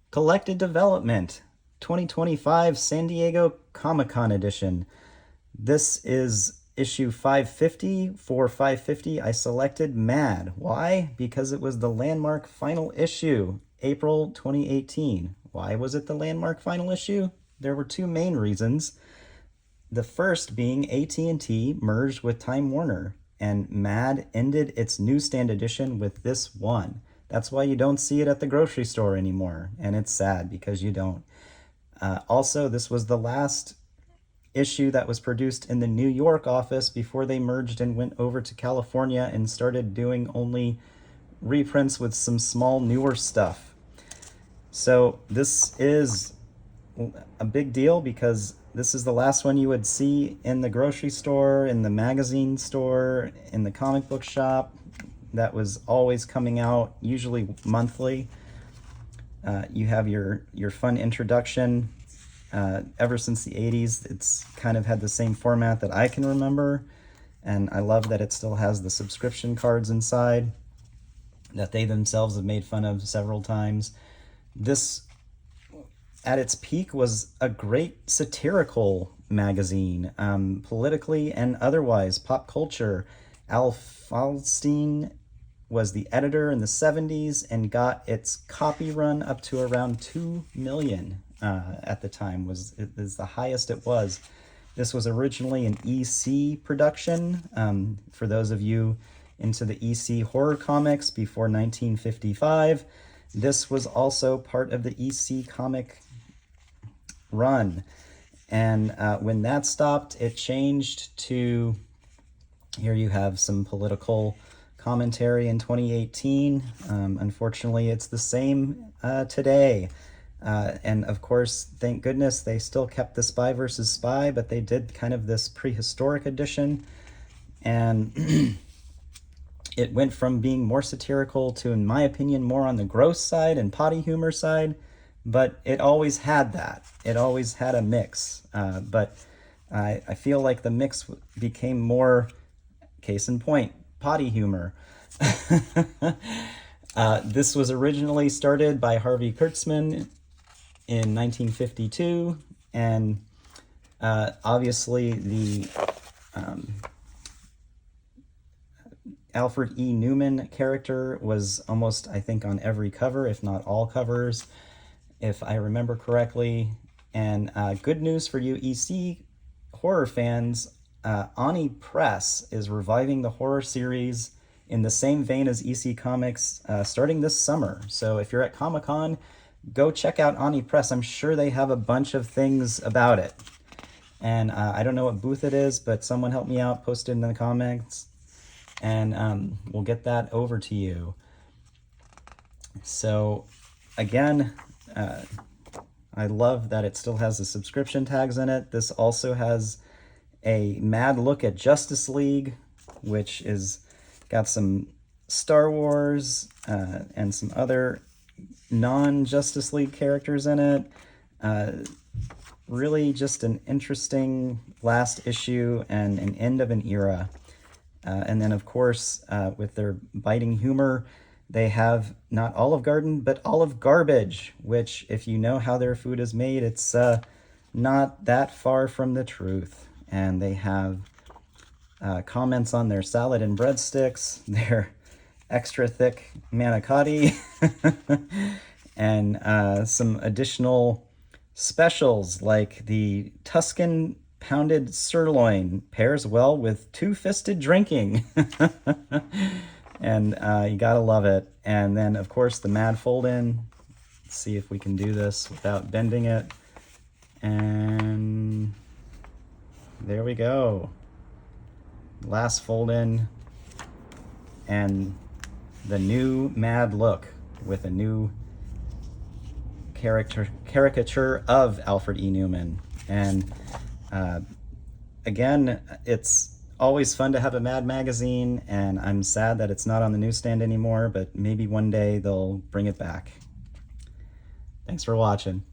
Collected Development 2025 San Diego Comic-Con edition. This is issue 550. For 550, I selected Mad. Why? Because it was the landmark final issue, April 2018. Why was it the landmark final issue? There were two main reasons. The first being AT&T merged with Time Warner, and Mad ended its newsstand edition with this one. That's why you don't see it at the grocery store anymore, and it's sad because you don't. Also, this was the last issue that was produced in the New York office before they merged and went over to California and started doing only reprints with some small newer stuff. So this is a big deal because this is the last one you would see in the grocery store, in the magazine store, in the comic book shop. That was always coming out, usually monthly. You have your fun introduction. Ever since the 80s, it's kind of had the same format that I can remember. And I love that it still has the subscription cards inside that they themselves have made fun of several times. This, at its peak, was a great satirical magazine, politically and otherwise, pop culture. Al Falstein was the editor in the 70s and got its copy run up to around 2 million at the time. It is the highest it was. This was originally an EC production. For those of you into the EC horror comics before 1955, this was also part of the EC comic run. And when that stopped, it changed to, here you have some political commentary in 2018. Unfortunately, it's the same today. And of course, thank goodness they still kept the Spy versus Spy, but they did kind of this prehistoric edition. And it went from being more satirical to, in my opinion, more on the gross side and potty humor side. But it always had that. It always had a mix. But I feel like the mix became more, case in point, potty humor. This was originally started by Harvey Kurtzman in 1952, and obviously the Alfred E. Neuman character was almost, I think, on every cover, if not all covers, if I remember correctly. And good news for you EC horror fans, Oni Press is reviving the horror series in the same vein as EC Comics starting this summer. So if you're at Comic-Con, go check out Oni Press. I'm sure they have a bunch of things about it. And I don't know what booth it is, but someone help me out, post it in the comments, and we'll get that over to you. So again, I love that it still has the subscription tags in it. This also has a mad look at Justice League, which is got some Star Wars and some other non-Justice League characters in it. Really just an interesting last issue and an end of an era. And then, of course, with their biting humor, they have not Olive Garden, but Olive Garbage, which, if you know how their food is made, it's not that far from the truth. And they have comments on their salad and breadsticks, their extra thick manicotti, and some additional specials like the Tuscan pounded sirloin pairs well with two-fisted drinking. And you gotta love it. And then, of course, the Mad Fold-In. Let's see if we can do this without bending it. And there we go. Last fold-in. And the new Mad look with a new caricature of Alfred E. Neuman. And again, it's always fun to have a Mad magazine, and I'm sad that it's not on the newsstand anymore, but maybe one day they'll bring it back. Thanks for watching.